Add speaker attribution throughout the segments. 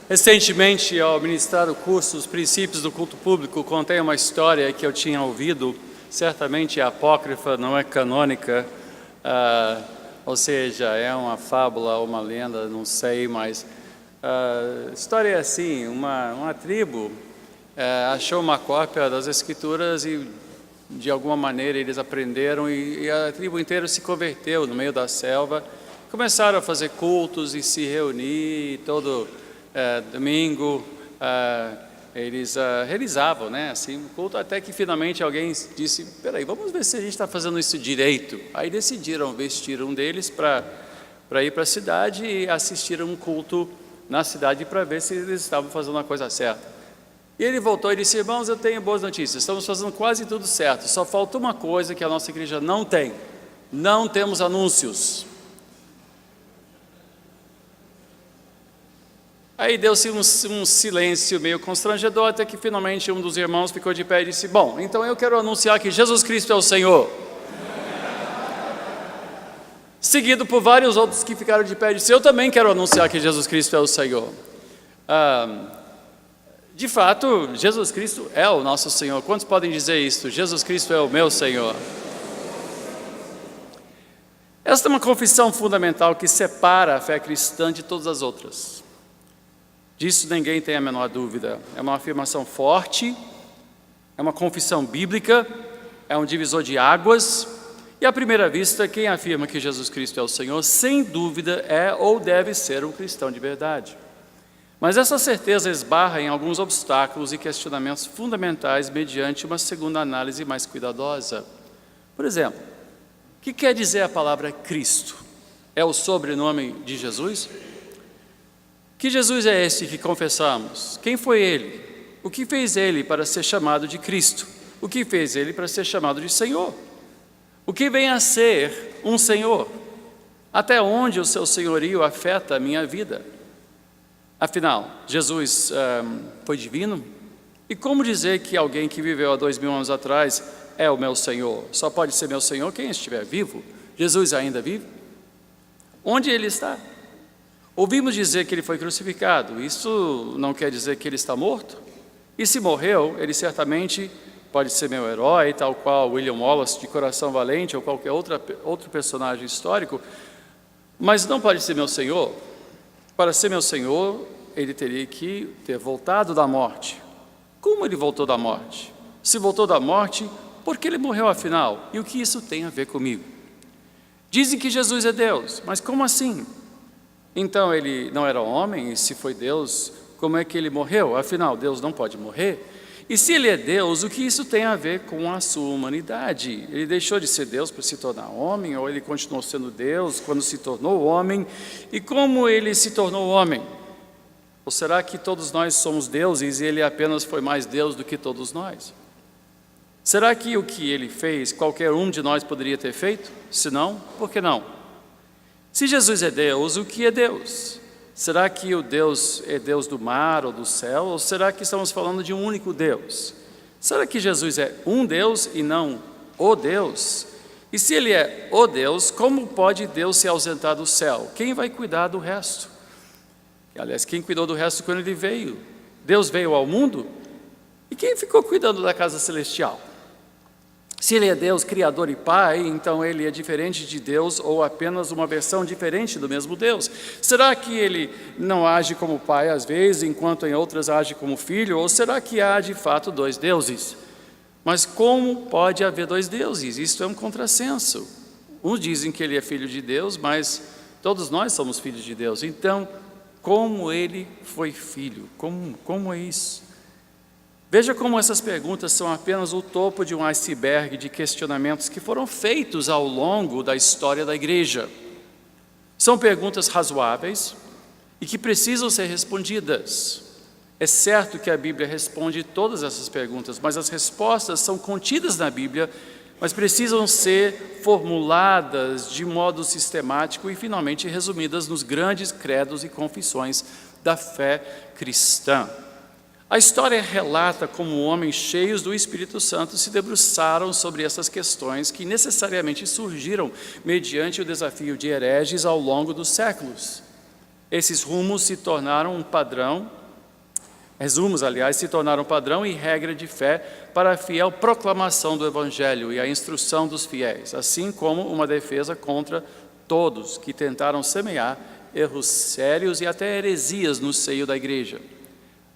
Speaker 1: Recentemente, ao ministrar o curso Os Princípios do Culto Público, contei uma história que eu tinha ouvido, certamente é apócrifa, não é canônica, ou seja, é uma fábula ou uma lenda, não sei, mas a história é assim: uma tribo achou uma cópia das Escrituras e, de alguma maneira, eles aprenderam e a tribo inteira se converteu no meio da selva. Começaram a fazer cultos e se reunir todo domingo. Eles realizavam, assim, um culto, até que finalmente alguém disse: peraí, vamos ver se a gente está fazendo isso direito. Aí decidiram vestir um deles para ir para a cidade e assistir a um culto na cidade para ver se eles estavam fazendo a coisa certa. E ele voltou e disse: irmãos, eu tenho boas notícias, estamos fazendo quase tudo certo, só falta uma coisa que a nossa igreja não tem: não temos anúncios. Aí deu-se um silêncio meio constrangedor, até que finalmente um dos irmãos ficou de pé e disse: bom, então eu quero anunciar que Jesus Cristo é o Senhor. Seguido por vários outros que ficaram de pé e disse: eu também quero anunciar que Jesus Cristo é o Senhor. De fato, Jesus Cristo é o nosso Senhor. Quantos podem dizer isso? Jesus Cristo é o meu Senhor. Esta é uma confissão fundamental que separa a fé cristã de todas as outras. Disso ninguém tem a menor dúvida. É uma afirmação forte, é uma confissão bíblica, é um divisor de águas. E à primeira vista, quem afirma que Jesus Cristo é o Senhor, sem dúvida é ou deve ser um cristão de verdade. Mas essa certeza esbarra em alguns obstáculos e questionamentos fundamentais mediante uma segunda análise mais cuidadosa. Por exemplo, o que quer dizer a palavra Cristo? É o sobrenome de Jesus? Que Jesus é esse que confessamos? Quem foi Ele? O que fez Ele para ser chamado de Cristo? O que fez Ele para ser chamado de Senhor? O que vem a ser um Senhor? Até onde o seu senhorio afeta a minha vida? Afinal, Jesus foi divino? E como dizer que alguém que viveu há 2000 anos atrás é o meu Senhor? Só pode ser meu Senhor quem estiver vivo. Jesus ainda vive? Onde Ele está? Ouvimos dizer que Ele foi crucificado. Isso não quer dizer que Ele está morto? E se morreu, Ele certamente pode ser meu herói, tal qual William Wallace, de Coração Valente, ou qualquer outro personagem histórico, mas não pode ser meu Senhor. Para ser meu Senhor, Ele teria que ter voltado da morte. Como Ele voltou da morte? Se voltou da morte, por que Ele morreu afinal? E o que isso tem a ver comigo? Dizem que Jesus é Deus, mas como assim? Então Ele não era homem, e se foi Deus, como é que Ele morreu? Afinal, Deus não pode morrer. E se Ele é Deus, o que isso tem a ver com a sua humanidade? Ele deixou de ser Deus para se tornar homem, ou Ele continuou sendo Deus quando se tornou homem? E como Ele se tornou homem? Ou será que todos nós somos deuses e Ele apenas foi mais Deus do que todos nós? Será que o que Ele fez, qualquer um de nós poderia ter feito? Se não, por que não? Se Jesus é Deus, o que é Deus? Será que o Deus é Deus do mar ou do céu? Ou será que estamos falando de um único Deus? Será que Jesus é um Deus e não o Deus? E se Ele é o Deus, como pode Deus se ausentar do céu? Quem vai cuidar do resto? Aliás, quem cuidou do resto quando Ele veio? Deus veio ao mundo? E quem ficou cuidando da casa celestial? Se Ele é Deus, Criador e Pai, então Ele é diferente de Deus ou apenas uma versão diferente do mesmo Deus? Será que Ele não age como Pai às vezes, enquanto em outras age como Filho? Ou será que há de fato dois deuses? Mas como pode haver dois deuses? Isso é um contrassenso. Uns dizem que Ele é Filho de Deus, mas todos nós somos filhos de Deus. Então, como Ele foi Filho? Como é isso? Veja como essas perguntas são apenas o topo de um iceberg de questionamentos que foram feitos ao longo da história da igreja. São perguntas razoáveis e que precisam ser respondidas. É certo que a Bíblia responde todas essas perguntas, mas as respostas são contidas na Bíblia, mas precisam ser formuladas de modo sistemático e finalmente resumidas nos grandes credos e confissões da fé cristã. A história relata como homens cheios do Espírito Santo se debruçaram sobre essas questões que necessariamente surgiram mediante o desafio de hereges ao longo dos séculos. Esses rumos se tornaram um padrão, resumos, aliás, se tornaram padrão e regra de fé para a fiel proclamação do Evangelho e a instrução dos fiéis, assim como uma defesa contra todos que tentaram semear erros sérios e até heresias no seio da igreja.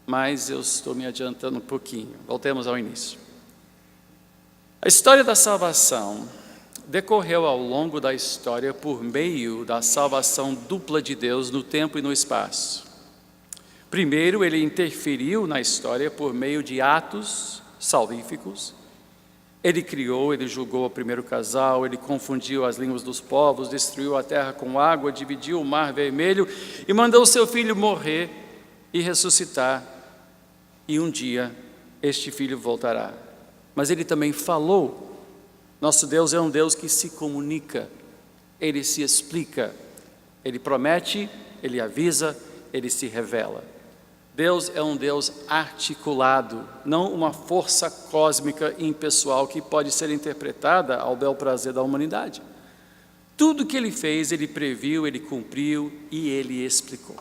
Speaker 1: Mas eu estou me adiantando um pouquinho, voltemos ao início. A história da salvação decorreu ao longo da história por meio da salvação dupla de Deus no tempo e no espaço. Primeiro, ele interferiu na história por meio de atos salvíficos. Ele criou, ele julgou o primeiro casal, ele confundiu as línguas dos povos, destruiu a terra com água, dividiu o mar vermelho e mandou seu filho morrer e ressuscitar. E um dia este filho voltará. Mas ele também falou. Nosso Deus é um Deus que se comunica, ele se explica, ele promete, ele avisa, ele se revela. Deus é um Deus articulado, não uma força cósmica impessoal que pode ser interpretada ao bel prazer da humanidade. Tudo que ele fez, ele previu, ele cumpriu e ele explicou.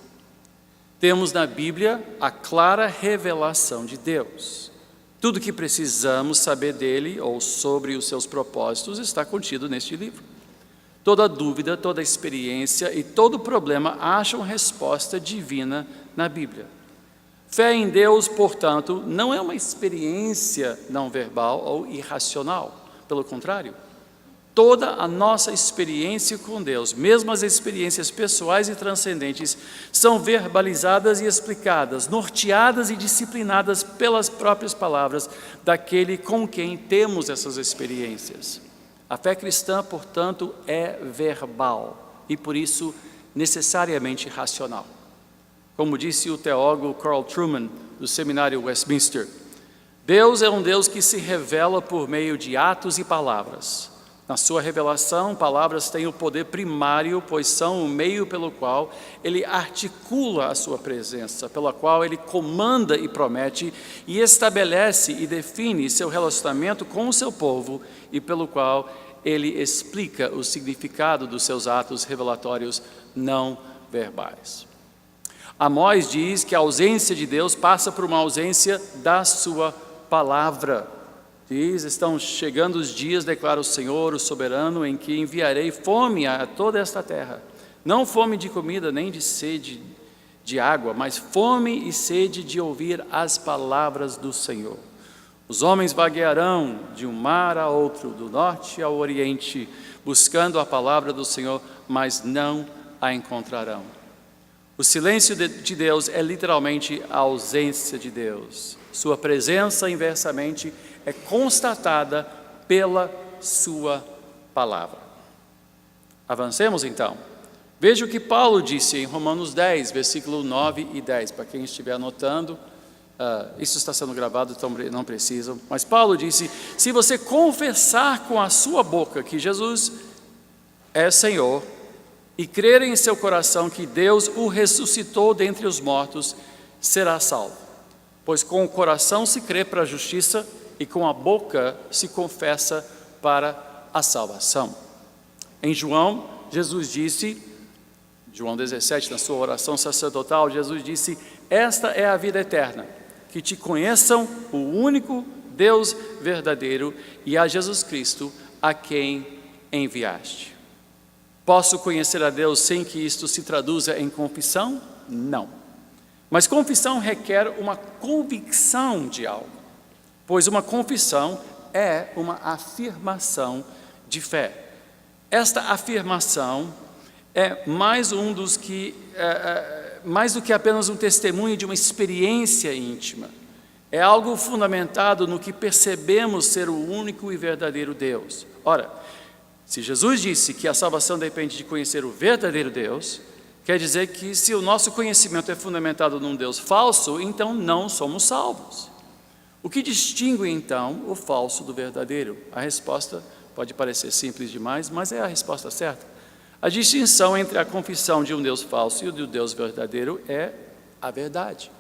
Speaker 1: Temos na Bíblia a clara revelação de Deus. Tudo que precisamos saber dele ou sobre os seus propósitos está contido neste livro. Toda dúvida, toda experiência e todo problema acham resposta divina na Bíblia. Fé em Deus, portanto, não é uma experiência não verbal ou irracional. Pelo contrário, toda a nossa experiência com Deus, mesmo as experiências pessoais e transcendentes, são verbalizadas e explicadas, norteadas e disciplinadas pelas próprias palavras daquele com quem temos essas experiências. A fé cristã, portanto, é verbal e, por isso, necessariamente racional. Como disse o teólogo Carl Trueman, do Seminário Westminster, Deus é um Deus que se revela por meio de atos e palavras. Na sua revelação, palavras têm o poder primário, pois são o meio pelo qual ele articula a sua presença, pela qual ele comanda e promete, e estabelece e define seu relacionamento com o seu povo, e pelo qual ele explica o significado dos seus atos revelatórios não verbais. Amós diz que a ausência de Deus passa por uma ausência da sua palavra. Diz, estão chegando os dias, declara o Senhor, o soberano, em que enviarei fome a toda esta terra. Não fome de comida, nem de sede de água, mas fome e sede de ouvir as palavras do Senhor. Os homens vaguearão de um mar a outro, do norte ao oriente, buscando a palavra do Senhor, mas não a encontrarão. O silêncio de Deus é literalmente a ausência de Deus. Sua presença, inversamente, é constatada pela sua palavra. Avancemos então. Veja o que Paulo disse em Romanos 10, versículo 9 e 10. Para quem estiver anotando, isso está sendo gravado, então não precisam. Mas Paulo disse, se você confessar com a sua boca que Jesus é Senhor, e crer em seu coração que Deus o ressuscitou dentre os mortos, será salvo. Pois com o coração se crê para a justiça, e com a boca se confessa para a salvação. Em João, Jesus disse, João 17, na sua oração sacerdotal, Jesus disse, esta é a vida eterna, que te conheçam o único Deus verdadeiro e a Jesus Cristo, a quem enviaste. Posso conhecer a Deus sem que isto se traduza em confissão? Não. Mas confissão requer uma convicção de algo, pois uma confissão é uma afirmação de fé. Esta afirmação é mais do que apenas um testemunho de uma experiência íntima. É algo fundamentado no que percebemos ser o único e verdadeiro Deus. Ora, se Jesus disse que a salvação depende de conhecer o verdadeiro Deus, quer dizer que se o nosso conhecimento é fundamentado num Deus falso, então não somos salvos. O que distingue então o falso do verdadeiro? A resposta pode parecer simples demais, mas é a resposta certa. A distinção entre a confissão de um Deus falso e o do Deus verdadeiro é a verdade.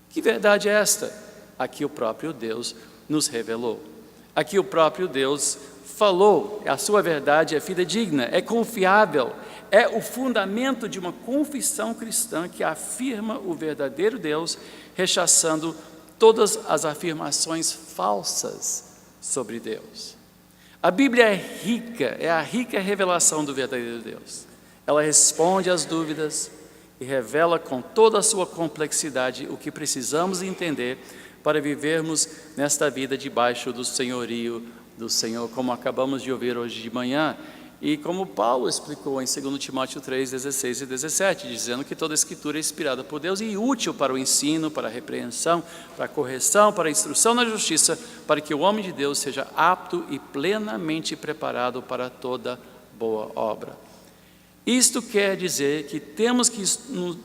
Speaker 1: Que verdade é esta? A que o próprio Deus nos revelou. A que o próprio Deus falou. A sua verdade é fidedigna, é confiável, é o fundamento de uma confissão cristã que afirma o verdadeiro Deus, rechaçando todas as afirmações falsas sobre Deus. A Bíblia é a rica revelação do verdadeiro Deus. Ela responde às dúvidas e revela com toda a sua complexidade o que precisamos entender para vivermos nesta vida debaixo do senhorio do Senhor, como acabamos de ouvir hoje de manhã, e como Paulo explicou em 2 Timóteo 3, 16 e 17, dizendo que toda a Escritura é inspirada por Deus e útil para o ensino, para a repreensão, para a correção, para a instrução na justiça, para que o homem de Deus seja apto e plenamente preparado para toda boa obra. Isto quer dizer que temos que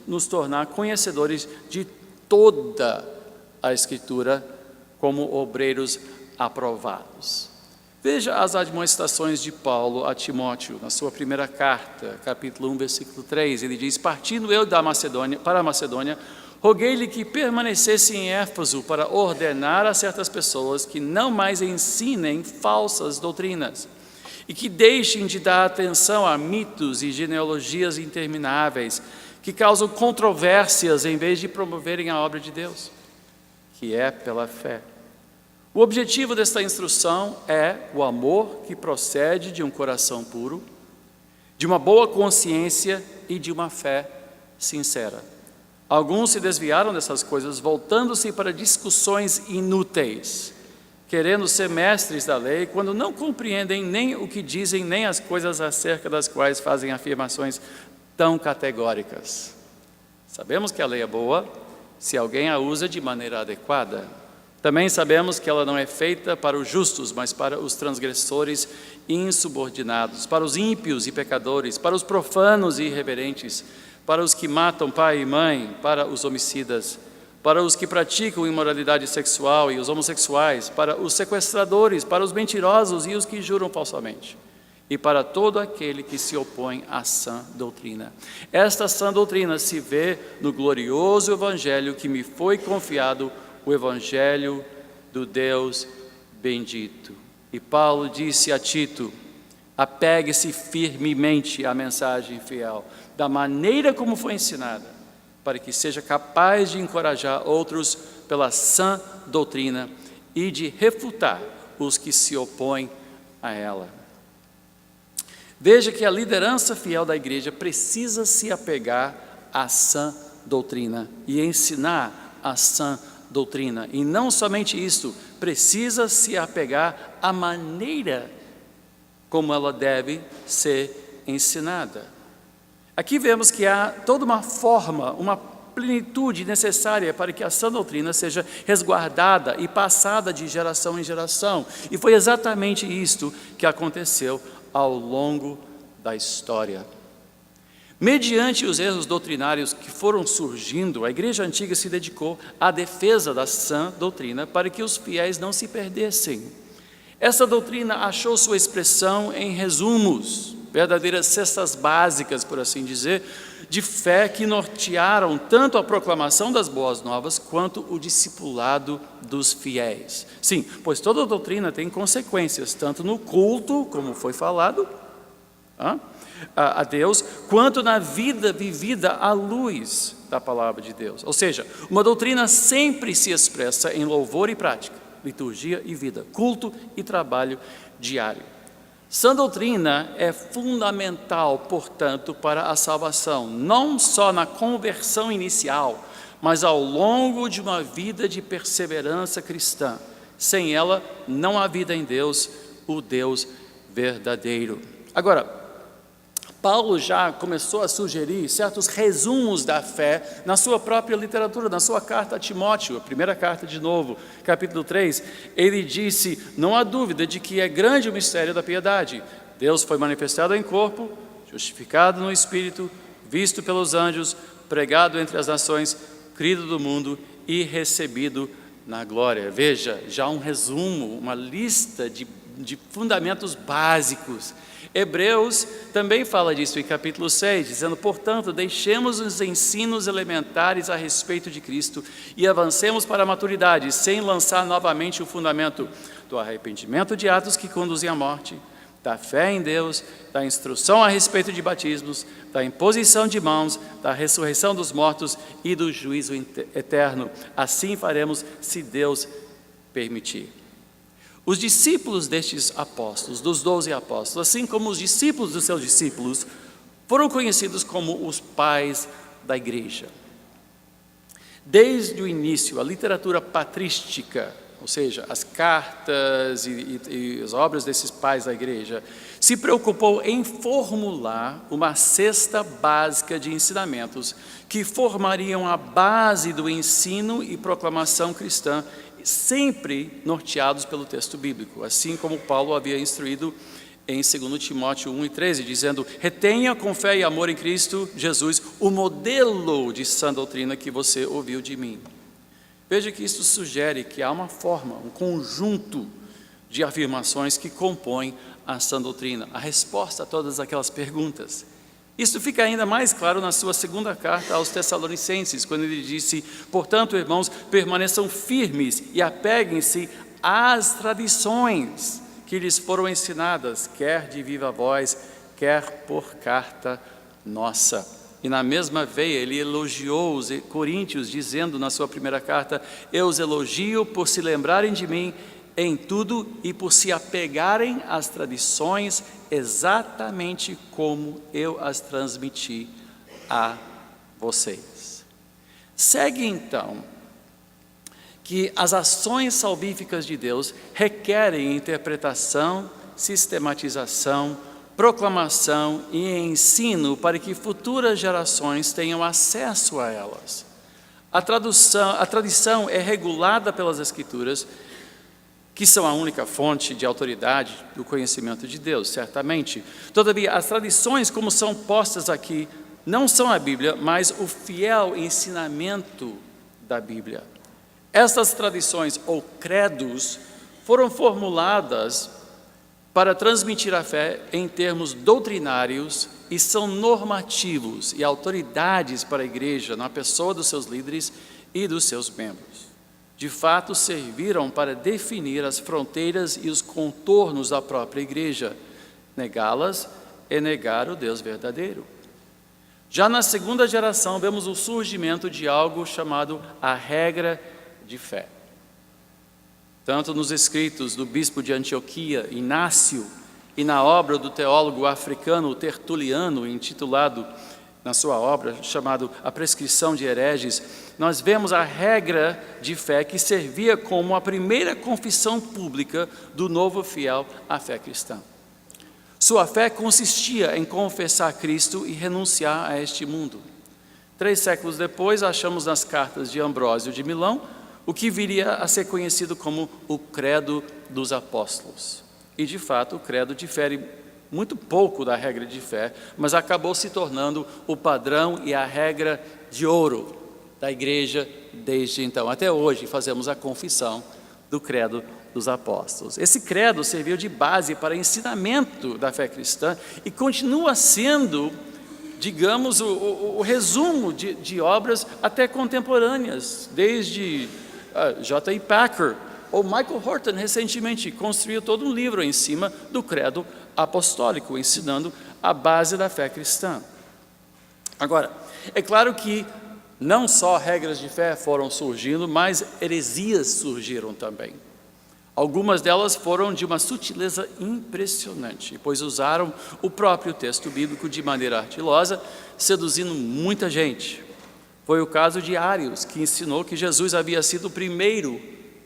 Speaker 1: nos tornar conhecedores de toda a Escritura como obreiros aprovados. Veja as admoestações de Paulo a Timóteo, na sua primeira carta, capítulo 1, versículo 3, ele diz: partindo eu para a Macedônia, roguei-lhe que permanecesse em Éfeso para ordenar a certas pessoas que não mais ensinem falsas doutrinas e que deixem de dar atenção a mitos e genealogias intermináveis que causam controvérsias em vez de promoverem a obra de Deus, que é pela fé. O objetivo desta instrução é o amor que procede de um coração puro, de uma boa consciência e de uma fé sincera. Alguns se desviaram dessas coisas, voltando-se para discussões inúteis, querendo ser mestres da lei, quando não compreendem nem o que dizem, nem as coisas acerca das quais fazem afirmações tão categóricas. Sabemos que a lei é boa se alguém a usa de maneira adequada. Também sabemos que ela não é feita para os justos, mas para os transgressores insubordinados, para os ímpios e pecadores, para os profanos e irreverentes, para os que matam pai e mãe, para os homicidas, para os que praticam imoralidade sexual e os homossexuais, para os sequestradores, para os mentirosos e os que juram falsamente, e para todo aquele que se opõe à sã doutrina. Esta sã doutrina se vê no glorioso Evangelho que me foi confiado, o Evangelho do Deus bendito. E Paulo disse a Tito: apegue-se firmemente à mensagem fiel, da maneira como foi ensinada, para que seja capaz de encorajar outros pela sã doutrina e de refutar os que se opõem a ela. Veja que a liderança fiel da igreja precisa se apegar à sã doutrina e ensinar a sã doutrina. E não somente isso, precisa se apegar à maneira como ela deve ser ensinada. Aqui vemos que há toda uma forma, uma plenitude necessária para que a sã doutrina seja resguardada e passada de geração em geração. E foi exatamente isto que aconteceu ao longo da história. Mediante os erros doutrinários que foram surgindo, a igreja antiga se dedicou à defesa da sã doutrina para que os fiéis não se perdessem. Essa doutrina achou sua expressão em resumos, verdadeiras cestas básicas, por assim dizer, de fé que nortearam tanto a proclamação das boas novas quanto o discipulado dos fiéis. Sim, pois toda doutrina tem consequências, tanto no culto, como foi falado, a Deus, quanto na vida vivida à luz da palavra de Deus. Ou seja, uma doutrina sempre se expressa em louvor e prática, liturgia e vida, culto e trabalho diário. Sã doutrina é fundamental, portanto, para a salvação, não só na conversão inicial, mas ao longo de uma vida de perseverança cristã. Sem ela, não há vida em Deus, o Deus verdadeiro. Agora, Paulo já começou a sugerir certos resumos da fé na sua própria literatura, na sua carta a Timóteo, a primeira carta de novo, capítulo 3, ele disse: não há dúvida de que é grande o mistério da piedade. Deus foi manifestado em corpo, justificado no Espírito, visto pelos anjos, pregado entre as nações, crido do mundo e recebido na glória. Veja, já um resumo, uma lista de fundamentos básicos. Hebreus também fala disso em capítulo 6, dizendo: portanto, deixemos os ensinos elementares a respeito de Cristo e avancemos para a maturidade, sem lançar novamente o fundamento do arrependimento de atos que conduzem à morte, da fé em Deus, da instrução a respeito de batismos, da imposição de mãos, da ressurreição dos mortos e do juízo eterno. Assim faremos, se Deus permitir. Os discípulos destes apóstolos, dos 12 apóstolos, assim como os discípulos dos seus discípulos, foram conhecidos como os pais da igreja. Desde o início, a literatura patrística, ou seja, as cartas e as obras desses pais da igreja, se preocupou em formular uma cesta básica de ensinamentos que formariam a base do ensino e proclamação cristã, sempre norteados pelo texto bíblico, assim como Paulo havia instruído em 2 Timóteo 1:13, dizendo: retenha com fé e amor em Cristo Jesus o modelo de sã doutrina que você ouviu de mim. Veja que isso sugere que há uma forma, um conjunto de afirmações que compõem a sã doutrina, a resposta a todas aquelas perguntas. Isso fica ainda mais claro na sua segunda carta aos Tessalonicenses, quando ele disse: portanto, irmãos, permaneçam firmes e apeguem-se às tradições que lhes foram ensinadas, quer de viva voz, quer por carta nossa. E na mesma veia ele elogiou os coríntios, dizendo na sua primeira carta: eu os elogio por se lembrarem de mim em tudo e por se apegarem às tradições exatamente como eu as transmiti a vocês. Segue então que as ações salvíficas de Deus requerem interpretação, sistematização, proclamação e ensino para que futuras gerações tenham acesso a elas. A tradição é regulada pelas Escrituras, que são a única fonte de autoridade do conhecimento de Deus, certamente. Todavia, as tradições, como são postas aqui, não são a Bíblia, mas o fiel ensinamento da Bíblia. Estas tradições, ou credos, foram formuladas para transmitir a fé em termos doutrinários e são normativos e autoridades para a igreja na pessoa dos seus líderes e dos seus membros. De fato, serviram para definir as fronteiras e os contornos da própria igreja. Negá-las é negar o Deus verdadeiro. Já na segunda geração, vemos o surgimento de algo chamado a regra de fé. Tanto nos escritos do bispo de Antioquia, Inácio, e na obra do teólogo africano Tertuliano, intitulado na sua obra, chamado A Prescrição de Hereges, nós vemos a regra de fé que servia como a primeira confissão pública do novo fiel à fé cristã. Sua fé consistia em confessar Cristo e renunciar a este mundo. 3 séculos depois, achamos nas cartas de Ambrósio de Milão o que viria a ser conhecido como o Credo dos Apóstolos. E, de fato, o credo difere muito pouco da regra de fé, mas acabou se tornando o padrão e a regra de ouro da igreja desde então. Até hoje fazemos a confissão do Credo dos Apóstolos. Esse credo serviu de base para ensinamento da fé cristã e continua sendo, digamos, o resumo de obras até contemporâneas, desde J.I. Packer, ou Michael Horton recentemente construiu todo um livro em cima do credo apostólico, ensinando a base da fé cristã. Agora, é claro que não só regras de fé foram surgindo, mas heresias surgiram também. Algumas delas foram de uma sutileza impressionante, pois usaram o próprio texto bíblico de maneira ardilosa, seduzindo muita gente. Foi o caso de Arius, que ensinou que Jesus havia sido o primeiro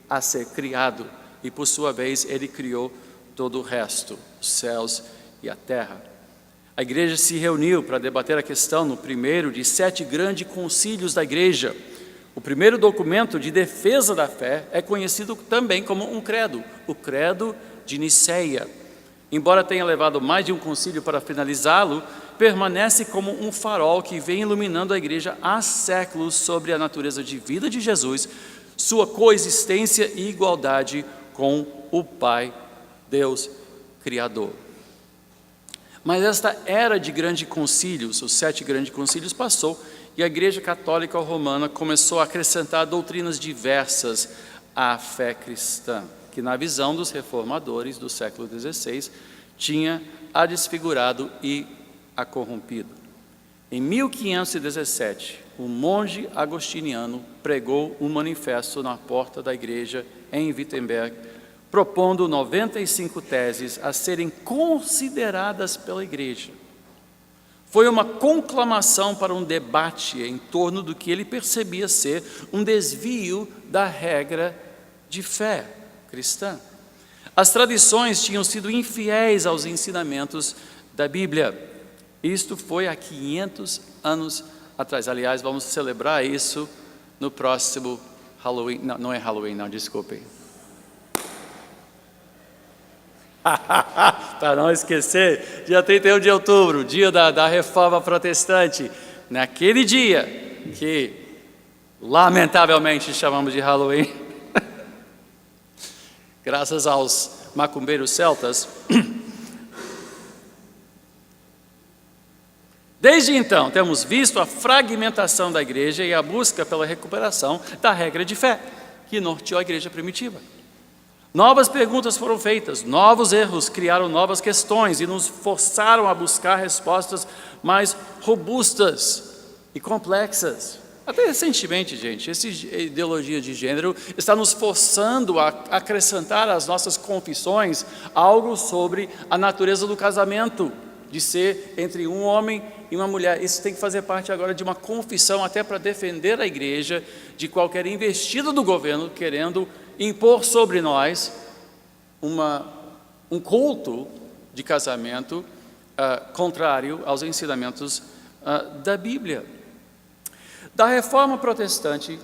Speaker 1: a ser criado, e por sua vez ele criou todo o resto, os céus e a terra. A igreja se reuniu para debater a questão no primeiro de 7 grandes concílios da igreja. O primeiro documento de defesa da fé é conhecido também como um credo, o Credo de Niceia. Embora tenha levado mais de um concílio para finalizá-lo, permanece como um farol que vem iluminando a igreja há séculos sobre a natureza de vida de Jesus, sua coexistência e igualdade com o Pai, Deus Criador. Mas esta era de grandes concílios, os 7 grandes concílios, passou e a Igreja Católica Romana começou a acrescentar doutrinas diversas à fé cristã, que na visão dos reformadores do século XVI tinha a desfigurado e a corrompido. Em 1517, um monge agostiniano pregou um manifesto na porta da igreja em Wittenberg, propondo 95 teses a serem consideradas pela igreja. Foi uma conclamação para um debate em torno do que ele percebia ser um desvio da regra de fé cristã. As tradições tinham sido infiéis aos ensinamentos da Bíblia. Isto foi há 500 anos atrás. Aliás, vamos celebrar isso no próximo Halloween. Não é Halloween, não, desculpem. Para não esquecer, dia 31 de outubro, dia da Reforma Protestante. Naquele dia que, lamentavelmente, chamamos de Halloween, graças aos macumbeiros celtas. Desde então, temos visto a fragmentação da igreja e a busca pela recuperação da regra de fé, que norteou a igreja primitiva. Novas perguntas foram feitas, novos erros criaram novas questões e nos forçaram a buscar respostas mais robustas e complexas. Até recentemente, gente, essa ideologia de gênero está nos forçando a acrescentar às nossas confissões algo sobre a natureza do casamento, de ser entre um homem e uma mulher. Isso tem que fazer parte agora de uma confissão, até para defender a igreja de qualquer investida do governo querendo impor sobre nós um culto de casamento contrário aos ensinamentos da Bíblia. Da Reforma Protestante,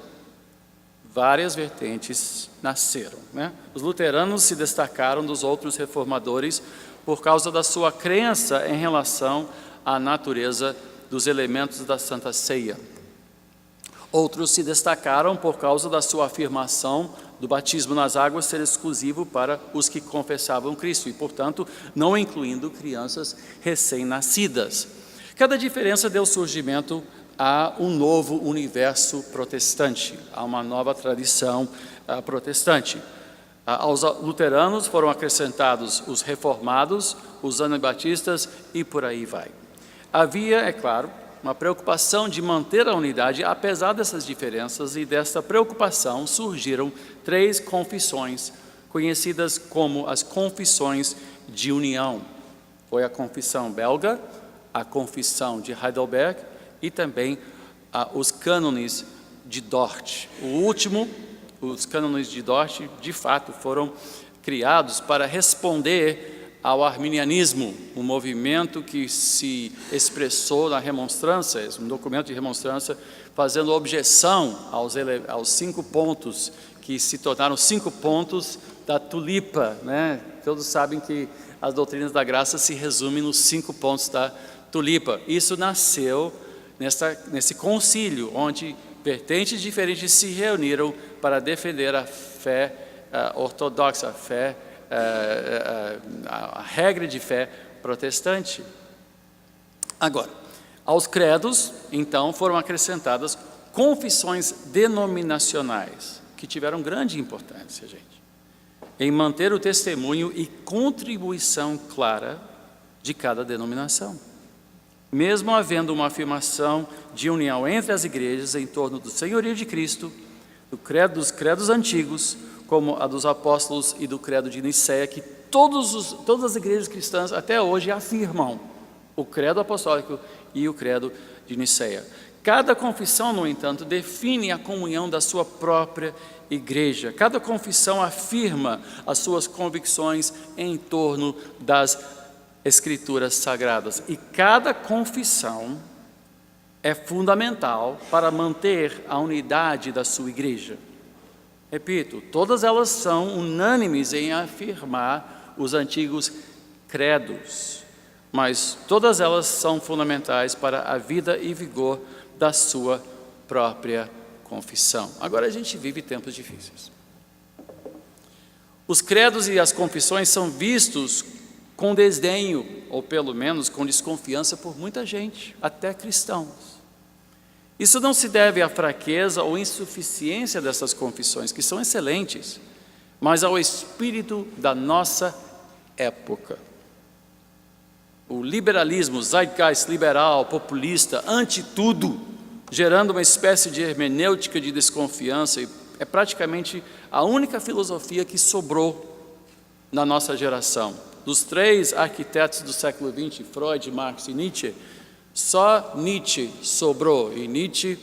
Speaker 1: várias vertentes nasceram, né? Os luteranos se destacaram dos outros reformadores por causa da sua crença em relação à natureza dos elementos da Santa Ceia. Outros se destacaram por causa da sua afirmação do batismo nas águas ser exclusivo para os que confessavam Cristo e, portanto, não incluindo crianças recém-nascidas. Cada diferença deu surgimento a um novo universo protestante, a uma nova tradição protestante. Aos luteranos foram acrescentados os reformados, os anabatistas e por aí vai. Havia, é claro, uma preocupação de manter a unidade, apesar dessas diferenças, e dessa preocupação surgiram 3 confissões, conhecidas como as confissões de união. Foi a confissão belga, a confissão de Heidelberg e também os cânones de Dort. O último, os cânones de Dort, de fato, foram criados para responder ao arminianismo, um movimento que se expressou na remonstrância, um documento de remonstrância, fazendo objeção aos 5 pontos, que se tornaram 5 pontos da tulipa, né? Todos sabem que as doutrinas da graça se resumem nos 5 pontos da tulipa. Isso nasceu nesse concílio, onde vertentes diferentes se reuniram para defender a fé ortodoxa, a regra de fé protestante. Agora, aos credos, então, foram acrescentadas confissões denominacionais, que tiveram grande importância, gente, em manter o testemunho e contribuição clara de cada denominação. Mesmo havendo uma afirmação de união entre as igrejas em torno do senhorio de Cristo, dos credos antigos, como a dos apóstolos e do credo de Nicéia, que todas as igrejas cristãs até hoje afirmam o credo apostólico e o credo de Nicéia. Cada confissão, no entanto, define a comunhão da sua própria igreja. Cada confissão afirma as suas convicções em torno das Escrituras Sagradas. E cada confissão é fundamental para manter a unidade da sua igreja. Repito, todas elas são unânimes em afirmar os antigos credos, mas todas elas são fundamentais para a vida e vigor da sua própria confissão. Agora a gente vive tempos difíceis. Os credos e as confissões são vistos com desdenho, ou pelo menos com desconfiança por muita gente, até cristãos. Isso não se deve à fraqueza ou insuficiência dessas confissões, que são excelentes, mas ao espírito da nossa época. o liberalismo, o zeitgeist liberal, populista, anti-tudo, gerando uma espécie de hermenêutica de desconfiança, e é praticamente a única filosofia que sobrou na nossa geração. Dos 3 arquitetos do século XX, Freud, Marx e Nietzsche, só Nietzsche sobrou, e Nietzsche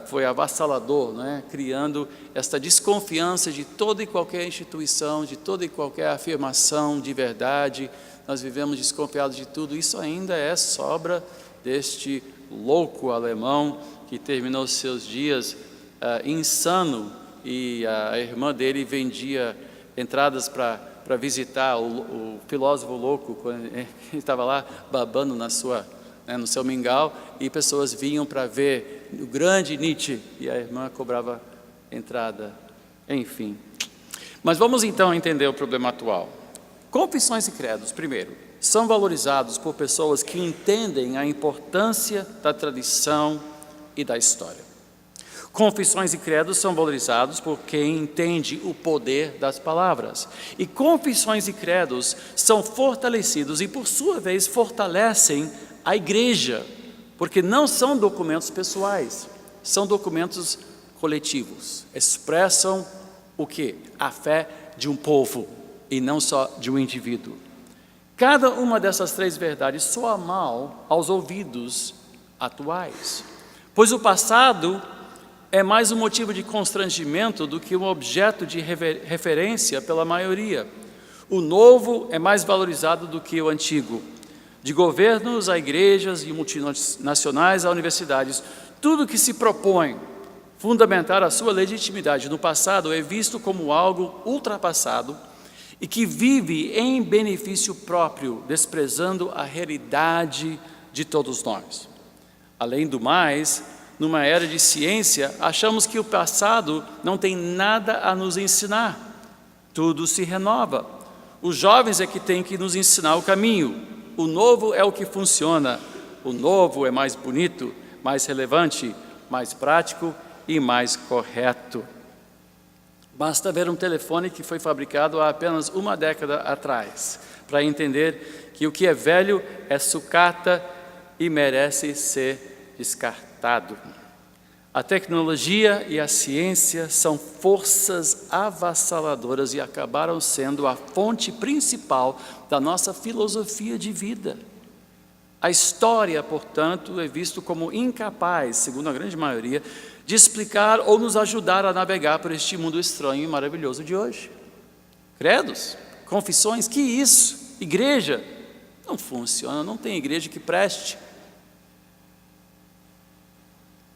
Speaker 1: foi avassalador, né? Criando esta desconfiança de toda e qualquer instituição, de toda e qualquer afirmação de verdade. Nós vivemos desconfiados de tudo. Isso ainda é sobra deste louco alemão que terminou seus dias insano, e a irmã dele vendia entradas para visitar o filósofo louco, quando ele estava lá babando no seu mingau, e pessoas vinham para ver o grande Nietzsche, e a irmã cobrava entrada, enfim. Mas vamos então entender o problema atual. Confissões e credos, primeiro, são valorizados por pessoas que entendem a importância da tradição e da história. Confissões e credos são valorizados por quem entende o poder das palavras. E confissões e credos são fortalecidos e, por sua vez, fortalecem a igreja, porque não são documentos pessoais, são documentos coletivos. Expressam o quê? A fé de um povo e não só de um indivíduo. Cada uma dessas 3 verdades soa mal aos ouvidos atuais, pois o passado é mais um motivo de constrangimento do que um objeto de referência pela maioria. O novo é mais valorizado do que o antigo. De governos a igrejas e multinacionais a universidades, tudo que se propõe fundamentar a sua legitimidade no passado é visto como algo ultrapassado e que vive em benefício próprio, desprezando a realidade de todos nós. Além do mais, numa era de ciência, achamos que o passado não tem nada a nos ensinar. Tudo se renova. Os jovens é que têm que nos ensinar o caminho. O novo é o que funciona. O novo é mais bonito, mais relevante, mais prático e mais correto. Basta ver um telefone que foi fabricado há apenas 1 década atrás, para entender que o que é velho é sucata e merece ser descartado. A tecnologia e a ciência são forças avassaladoras e acabaram sendo a fonte principal da nossa filosofia de vida. A história, portanto, é visto como incapaz, segundo a grande maioria, de explicar ou nos ajudar a navegar por este mundo estranho e maravilhoso de hoje. Credos, confissões, que isso? Igreja? Não funciona, não tem igreja que preste.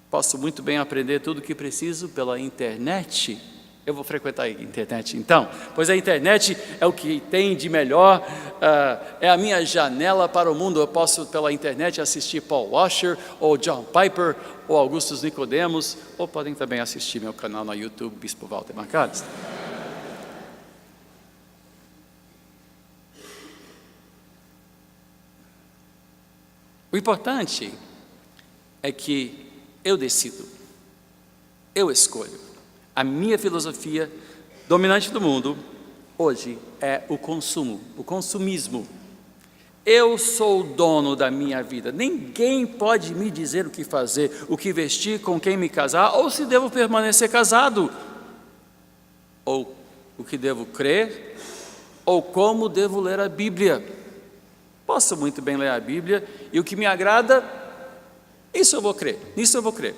Speaker 1: Posso muito bem aprender tudo o que preciso pela internet. Eu vou frequentar a internet então, pois a internet é o que tem de melhor, é a minha janela para o mundo. Eu posso pela internet assistir Paul Washer, ou John Piper, ou Augustus Nicodemos, ou podem também assistir meu canal no YouTube, Bispo Walter McAllister. O importante é que eu decido, eu escolho. A minha filosofia dominante do mundo hoje é o consumo, o consumismo. Eu sou o dono da minha vida. Ninguém pode me dizer o que fazer, o que vestir, com quem me casar, ou se devo permanecer casado, ou o que devo crer, ou como devo ler a Bíblia. Posso muito bem ler a Bíblia e o que me agrada, isso eu vou crer, nisso eu vou crer.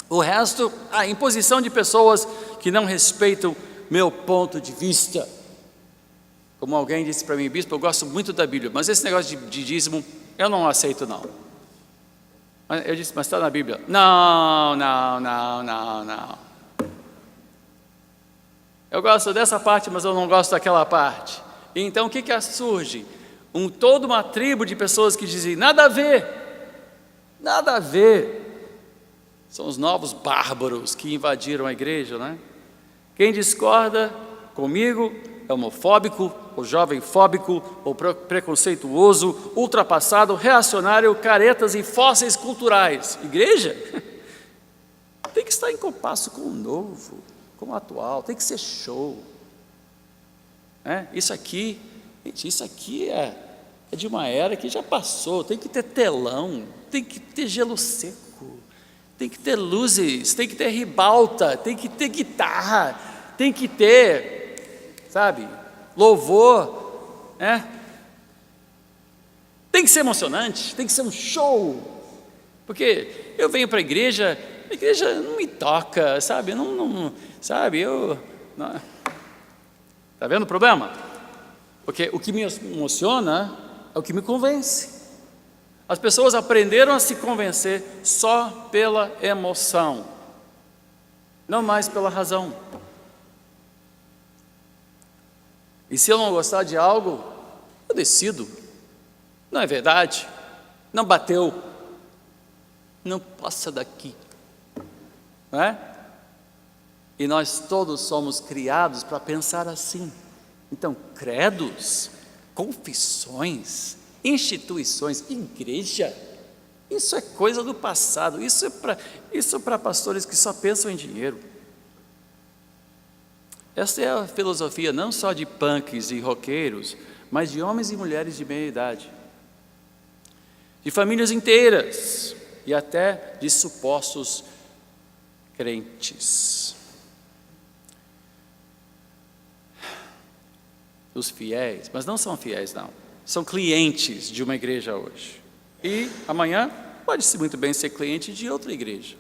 Speaker 1: O resto, a imposição de pessoas que não respeitam meu ponto de vista. Como alguém disse para mim, bispo, eu gosto muito da Bíblia, mas esse negócio de dízimo, eu não aceito não. Eu disse, mas está na Bíblia. Não. Eu gosto dessa parte, mas eu não gosto daquela parte. Então o que surge? Toda uma tribo de pessoas que dizem, nada a ver. São os novos bárbaros que invadiram a igreja, né? Quem discorda comigo é homofóbico, ou jovem-fóbico, ou preconceituoso, ultrapassado, reacionário, caretas e fósseis culturais. Igreja tem que estar em compasso com o novo, com o atual, tem que ser show. Isso aqui, gente, isso aqui é de uma era que já passou. Tem que ter telão, tem que ter gelo seco, tem que ter luzes, tem que ter ribalta, tem que ter guitarra, tem que ter, sabe, louvor, né? Tem que ser emocionante, tem que ser um show, porque eu venho para a igreja não me toca, sabe, sabe, está vendo o problema? Porque o que me emociona é o que me convence. As pessoas aprenderam a se convencer só pela emoção, não mais pela razão. E se eu não gostar de algo, eu decido. Não é verdade, não bateu, não passa daqui, não é? E nós todos somos criados para pensar assim. Então, credos, confissões, instituições, igreja, isso é coisa do passado, isso é para pastores que só pensam em dinheiro. Essa é a filosofia não só de punks e roqueiros, mas de homens e mulheres de meia idade, de famílias inteiras e até de supostos crentes. Os fiéis, mas não são fiéis não, são clientes de uma igreja hoje. E amanhã pode-se muito bem ser cliente de outra igreja.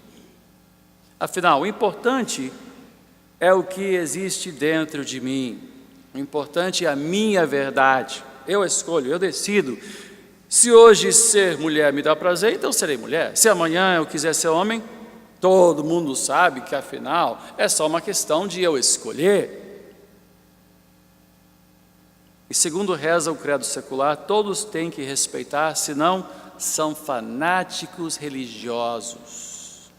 Speaker 1: Afinal, o importante é o que existe dentro de mim. O importante é a minha verdade. Eu escolho, eu decido. Se hoje ser mulher me dá prazer, então serei mulher. Se amanhã eu quiser ser homem, todo mundo sabe que afinal é só uma questão de eu escolher. E segundo reza o credo secular, todos têm que respeitar, senão são fanáticos religiosos.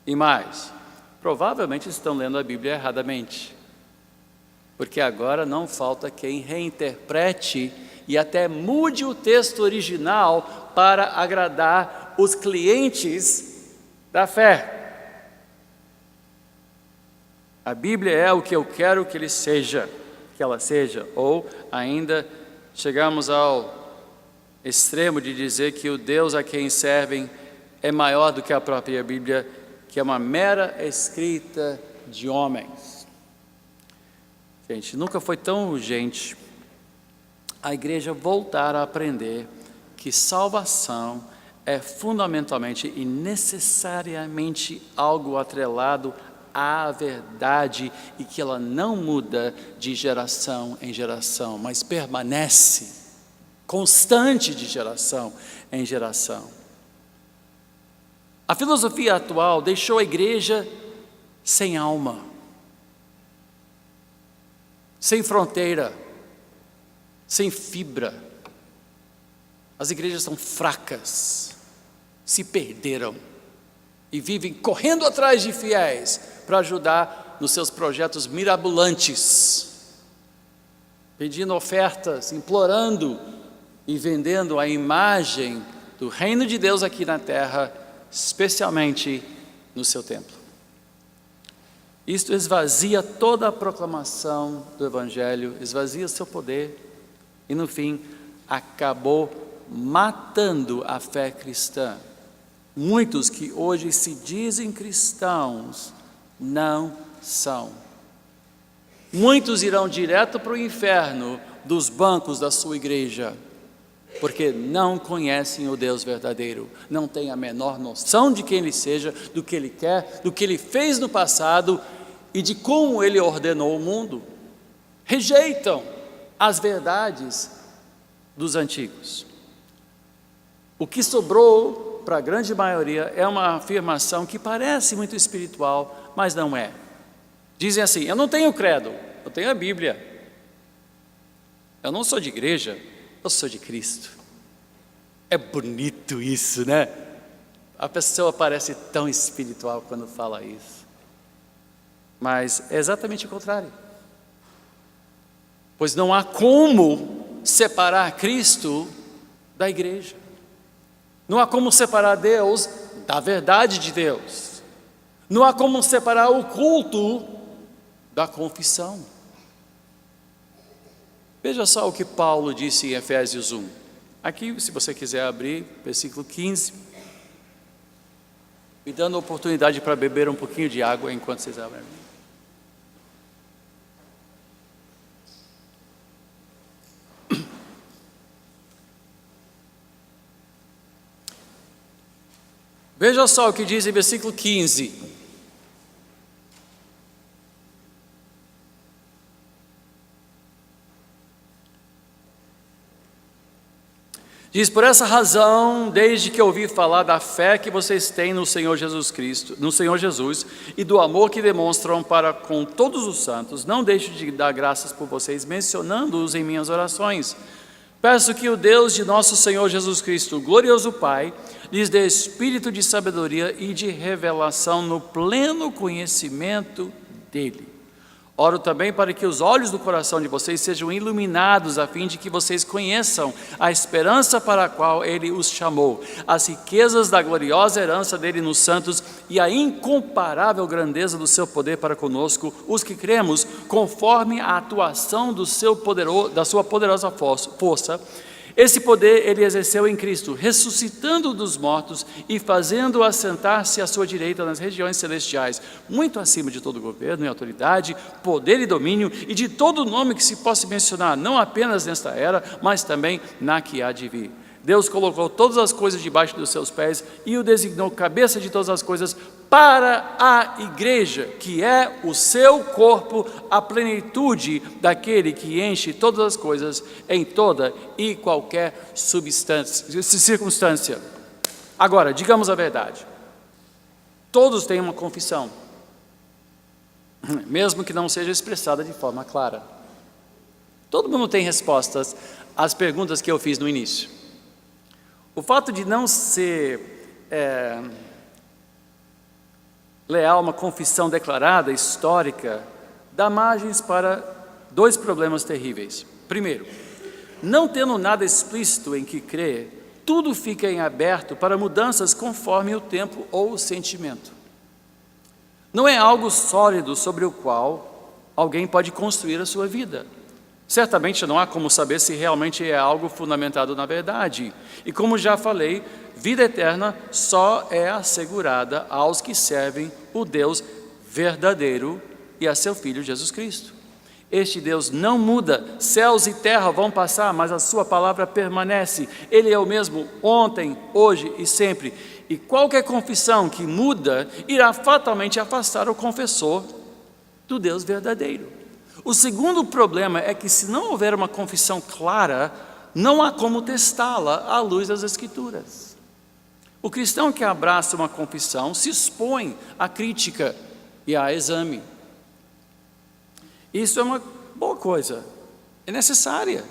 Speaker 1: E mais, provavelmente estão lendo a Bíblia erradamente, porque agora não falta quem reinterprete e até mude o texto original para agradar os clientes da fé. A Bíblia é o que eu quero que ele seja, que ela seja, ou ainda chegamos ao extremo de dizer que o Deus a quem servem é maior do que a própria Bíblia, que é uma mera escrita de homens. Gente, nunca foi tão urgente a igreja voltar a aprender que salvação é fundamentalmente e necessariamente algo atrelado à verdade e que ela não muda de geração em geração, mas permanece constante de geração em geração. A filosofia atual deixou a igreja sem alma, sem fronteira, sem fibra. As igrejas são fracas, se perderam e vivem correndo atrás de fiéis para ajudar nos seus projetos mirabolantes, pedindo ofertas, implorando e vendendo a imagem do reino de Deus aqui na terra, especialmente no seu templo. Isto esvazia toda a proclamação do Evangelho, esvazia seu poder e, no fim, acabou matando a fé cristã. Muitos que hoje se dizem cristãos não são. Muitos irão direto para o inferno dos bancos da sua igreja, porque não conhecem o Deus verdadeiro, não têm a menor noção de quem Ele seja, do que Ele quer, do que Ele fez no passado e de como Ele ordenou o mundo. Rejeitam as verdades dos antigos. O que sobrou para a grande maioria é uma afirmação que parece muito espiritual, mas não é. Dizem assim: eu não tenho credo, eu tenho a Bíblia. Eu não sou de igreja, eu sou de Cristo. É bonito isso, né? A pessoa parece tão espiritual quando fala isso. Mas é exatamente o contrário. Pois não há como separar Cristo da igreja. Não há como separar Deus da verdade de Deus. Não há como separar o culto da confissão. Veja só o que Paulo disse em Efésios 1. Aqui, se você quiser abrir, versículo 15. Me dando a oportunidade para beber um pouquinho de água enquanto vocês abrem. Veja só o que diz em versículo 15. Diz: por essa razão, desde que ouvi falar da fé que vocês têm no Senhor Jesus Cristo, no Senhor Jesus, e do amor que demonstram para com todos os santos, não deixo de dar graças por vocês, mencionando-os em minhas orações. Peço que o Deus de nosso Senhor Jesus Cristo, o glorioso Pai, lhes dê espírito de sabedoria e de revelação no pleno conhecimento dele. Oro também para que os olhos do coração de vocês sejam iluminados, a fim de que vocês conheçam a esperança para a qual ele os chamou, as riquezas da gloriosa herança dele nos santos e a incomparável grandeza do seu poder para conosco, os que cremos, conforme a atuação da sua poderosa força. Esse poder ele exerceu em Cristo, ressuscitando dos mortos e fazendo-o assentar-se à sua direita nas regiões celestiais, muito acima de todo governo e autoridade, poder e domínio, e de todo nome que se possa mencionar, não apenas nesta era, mas também na que há de vir. Deus colocou todas as coisas debaixo dos seus pés e o designou cabeça de todas as coisas para a igreja, que é o seu corpo, a plenitude daquele que enche todas as coisas em toda e qualquer circunstância. Agora, digamos a verdade. Todos têm uma confissão, mesmo que não seja expressada de forma clara. Todo mundo tem respostas às perguntas que eu fiz no início. O fato de não ser leal a uma confissão declarada, histórica, dá margens para dois problemas terríveis. Primeiro, não tendo nada explícito em que crer, tudo fica em aberto para mudanças conforme o tempo ou o sentimento. Não é algo sólido sobre o qual alguém pode construir a sua vida. Certamente não há como saber se realmente é algo fundamentado na verdade. E como já falei, vida eterna só é assegurada aos que servem o Deus verdadeiro e a seu Filho Jesus Cristo. Este Deus não muda, céus e terra vão passar, mas a sua palavra permanece. Ele é o mesmo ontem, hoje e sempre. E qualquer confissão que muda irá fatalmente afastar o confessor do Deus verdadeiro. O segundo problema é que, se não houver uma confissão clara, não há como testá-la à luz das Escrituras. O cristão que abraça uma confissão se expõe à crítica e ao exame. Isso é uma boa coisa, é necessária,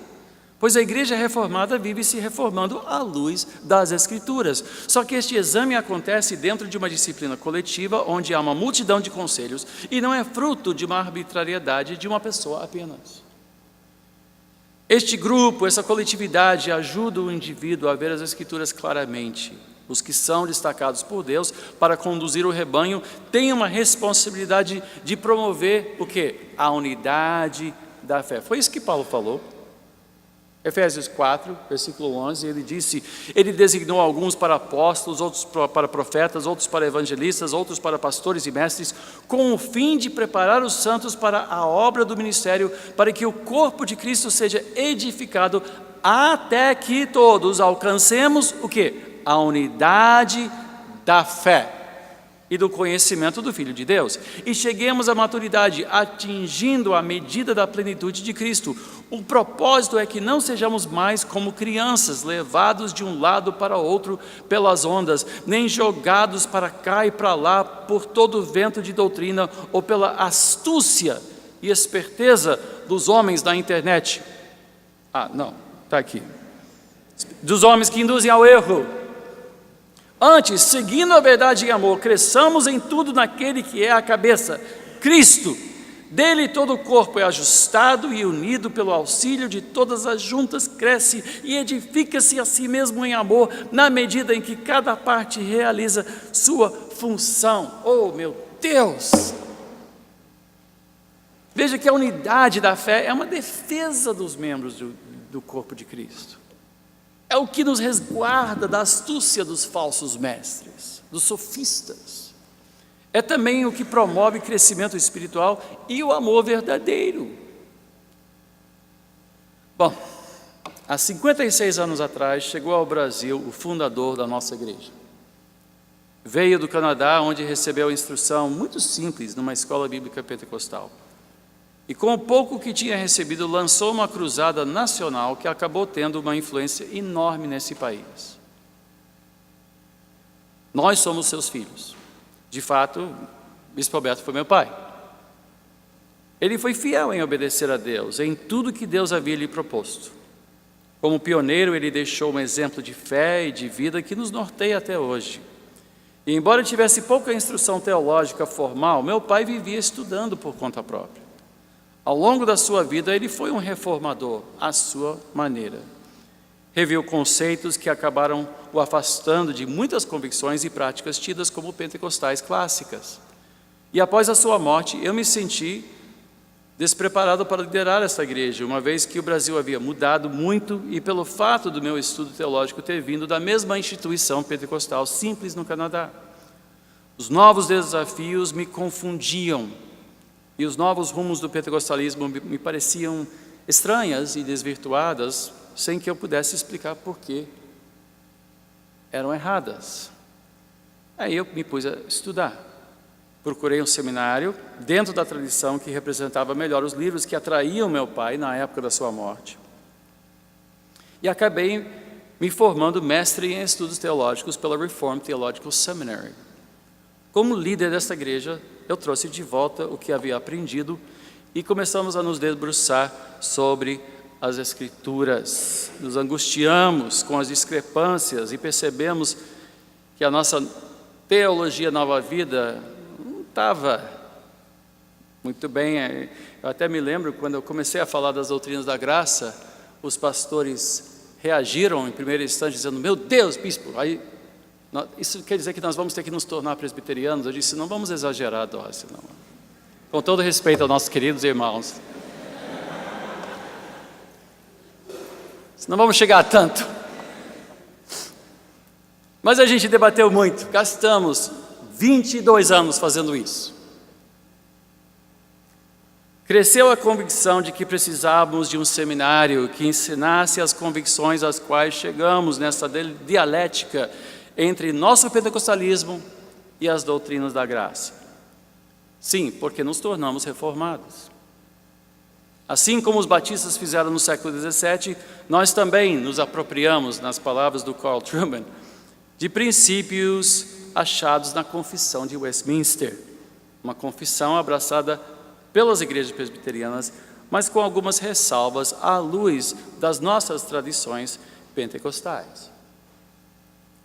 Speaker 1: pois a igreja reformada vive se reformando à luz das Escrituras. Só que este exame acontece dentro de uma disciplina coletiva, onde há uma multidão de conselhos, e não é fruto de uma arbitrariedade de uma pessoa apenas. Este grupo, essa coletividade, ajuda o indivíduo a ver as Escrituras claramente. Os que são destacados por Deus para conduzir o rebanho têm uma responsabilidade de promover o quê? A unidade da fé. Foi isso que Paulo falou. Efésios 4, versículo 11, ele disse: ele designou alguns para apóstolos, outros para profetas, outros para evangelistas, outros para pastores e mestres, com o fim de preparar os santos para a obra do ministério, para que o corpo de Cristo seja edificado até que todos alcancemos o quê? A unidade da fé e do conhecimento do Filho de Deus, e cheguemos à maturidade, atingindo a medida da plenitude de Cristo. O propósito é que não sejamos mais como crianças, levados de um lado para outro pelas ondas, nem jogados para cá e para lá por todo vento de doutrina, ou pela astúcia e esperteza dos homens da internet. Está aqui. Dos homens que induzem ao erro. Antes, seguindo a verdade em amor, cresçamos em tudo naquele que é a cabeça, Cristo. Dele todo o corpo é ajustado e unido pelo auxílio de todas as juntas, cresce e edifica-se a si mesmo em amor, na medida em que cada parte realiza sua função. Oh, meu Deus! Veja que a unidade da fé é uma defesa dos membros do corpo de Cristo. É o que nos resguarda da astúcia dos falsos mestres, dos sofistas. É também o que promove o crescimento espiritual e o amor verdadeiro. Bom, há 56 anos atrás, chegou ao Brasil o fundador da nossa igreja. Veio do Canadá, onde recebeu instrução muito simples numa escola bíblica pentecostal. E com o pouco que tinha recebido, lançou uma cruzada nacional que acabou tendo uma influência enorme nesse país. Nós somos seus filhos. De fato, Bispo Alberto foi meu pai. Ele foi fiel em obedecer a Deus, em tudo que Deus havia lhe proposto. Como pioneiro, ele deixou um exemplo de fé e de vida que nos norteia até hoje. E embora tivesse pouca instrução teológica formal, meu pai vivia estudando por conta própria. Ao longo da sua vida, ele foi um reformador, à sua maneira. Reviu conceitos que acabaram o afastando de muitas convicções e práticas tidas como pentecostais clássicas. E após a sua morte, eu me senti despreparado para liderar essa igreja, uma vez que o Brasil havia mudado muito e pelo fato do meu estudo teológico ter vindo da mesma instituição pentecostal simples no Canadá. Os novos desafios me confundiam e os novos rumos do pentecostalismo me pareciam estranhas e desvirtuadas, sem que eu pudesse explicar por que eram erradas. Aí eu me pus a estudar. Procurei um seminário dentro da tradição que representava melhor os livros que atraíam meu pai na época da sua morte. E acabei me formando mestre em estudos teológicos pela Reformed Theological Seminary. Como líder desta igreja, eu trouxe de volta o que havia aprendido e começamos a nos debruçar sobre as Escrituras. Nos angustiamos com as discrepâncias e percebemos que a nossa teologia Nova Vida não estava muito bem. Eu até me lembro, quando eu comecei a falar das doutrinas da graça, os pastores reagiram em primeiro instante dizendo: meu Deus, bispo, aí, isso quer dizer que nós vamos ter que nos tornar presbiterianos? Eu disse: não vamos exagerar, Dócia, não. Com todo respeito aos nossos queridos irmãos, não vamos chegar a tanto. Mas a gente debateu muito, gastamos 22 anos fazendo isso. Cresceu a convicção de que precisávamos de um seminário que ensinasse as convicções às quais chegamos nessa dialética entre nosso pentecostalismo e as doutrinas da graça. Sim, porque nos tornamos reformados. Assim como os batistas fizeram no século XVII, nós também nos apropriamos, nas palavras do Carl Trueman, de princípios achados na Confissão de Westminster, uma confissão abraçada pelas igrejas presbiterianas, mas com algumas ressalvas à luz das nossas tradições pentecostais.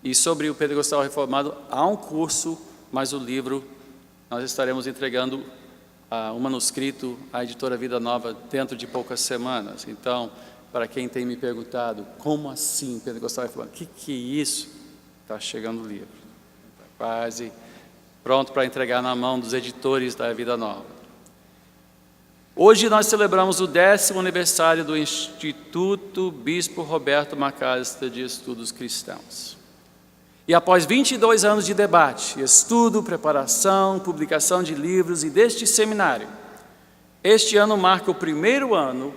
Speaker 1: E sobre o pentecostal reformado, há um curso, mas o livro nós estaremos entregando um manuscrito à editora Vida Nova dentro de poucas semanas. Então, para quem tem me perguntado, como assim pentecostal reformado? O que é isso? Está chegando o livro. Está quase pronto para entregar na mão dos editores da Vida Nova. Hoje nós celebramos o 10º aniversário do Instituto Bispo Roberto Macalester de Estudos Cristãos. E após 22 anos de debate, estudo, preparação, publicação de livros e deste seminário, este ano marca o primeiro ano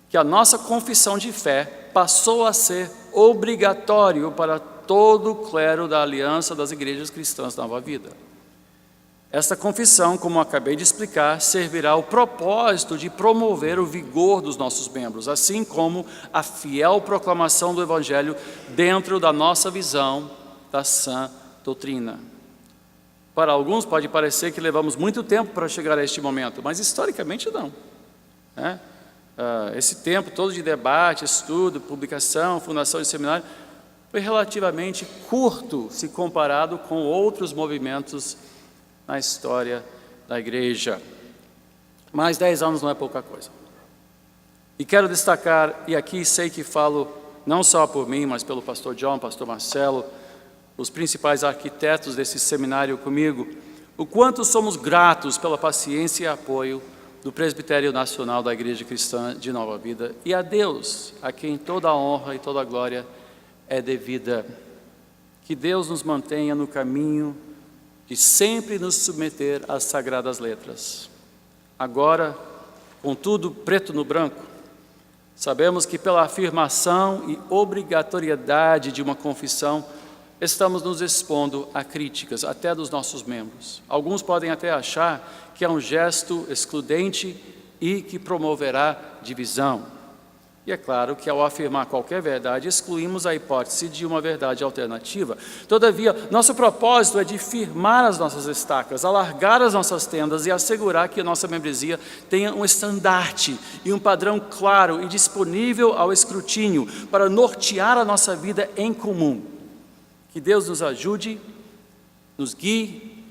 Speaker 1: que a nossa confissão de fé passou a ser obrigatório para todo o clero da Aliança das Igrejas Cristãs Nova Vida. Esta confissão, como acabei de explicar, servirá ao propósito de promover o vigor dos nossos membros, assim como a fiel proclamação do Evangelho dentro da nossa visão da sã doutrina. Para alguns pode parecer que levamos muito tempo para chegar a este momento, mas historicamente não. Esse tempo todo de debate, estudo, publicação, fundação de seminário, foi relativamente curto se comparado com outros movimentos na história da igreja. Mas 10 anos não é pouca coisa. E quero destacar, e aqui sei que falo não só por mim, mas pelo pastor John, pastor Marcelo, os principais arquitetos desse seminário comigo, o quanto somos gratos pela paciência e apoio do Presbitério Nacional da Igreja Cristã de Nova Vida, e a Deus, a quem toda a honra e toda a glória é devida. Que Deus nos mantenha no caminho de sempre nos submeter às sagradas letras. Agora, com tudo preto no branco, sabemos que pela afirmação e obrigatoriedade de uma confissão, estamos nos expondo a críticas, até dos nossos membros. Alguns podem até achar que é um gesto excludente e que promoverá divisão. E é claro que ao afirmar qualquer verdade, excluímos a hipótese de uma verdade alternativa. Todavia, nosso propósito é de firmar as nossas estacas, alargar as nossas tendas e assegurar que a nossa membresia tenha um estandarte e um padrão claro e disponível ao escrutínio para nortear a nossa vida em comum. Que Deus nos ajude, nos guie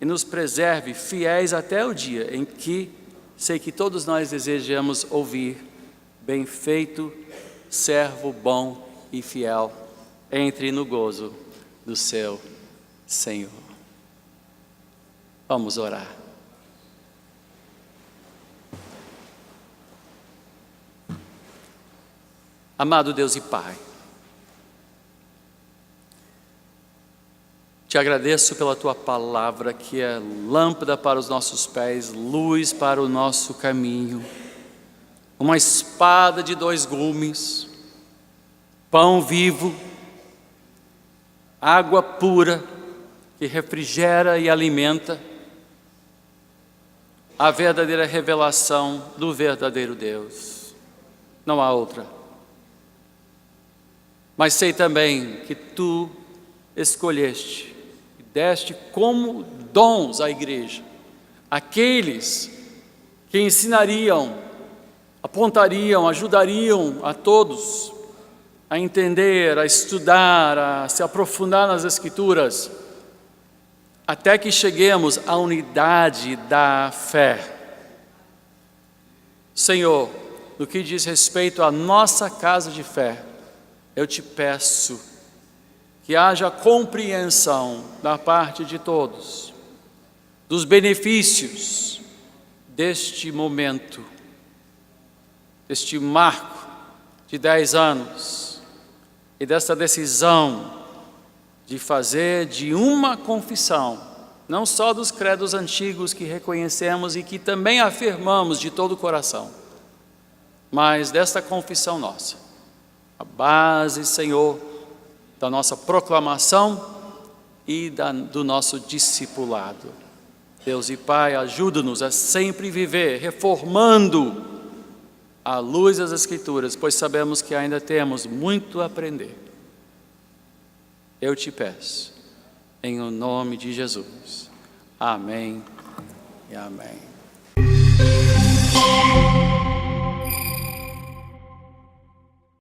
Speaker 1: e nos preserve fiéis até o dia em que sei que todos nós desejamos ouvir: bem feito, servo bom e fiel, entre no gozo do seu Senhor. Vamos orar. Amado Deus e Pai, te agradeço pela Tua palavra, que é lâmpada para os nossos pés, luz para o nosso caminho, uma espada de 2 gumes, pão vivo, água pura, que refrigera e alimenta, a verdadeira revelação do verdadeiro Deus. Não há outra. Mas sei também que Tu escolheste e deste como dons à igreja aqueles que ensinariam, apontariam, ajudariam a todos a entender, a estudar, a se aprofundar nas Escrituras, até que cheguemos à unidade da fé. Senhor, no que diz respeito à nossa casa de fé, eu te peço que haja compreensão da parte de todos dos benefícios deste momento, este marco de 10 anos e desta decisão de fazer de uma confissão, não só dos credos antigos que reconhecemos e que também afirmamos de todo o coração, mas desta confissão nossa, a base, Senhor, da nossa proclamação e do nosso discipulado. Deus e Pai, ajuda-nos a sempre viver reformando à luz das Escrituras, pois sabemos que ainda temos muito a aprender. Eu te peço, em o nome de Jesus. Amém e amém.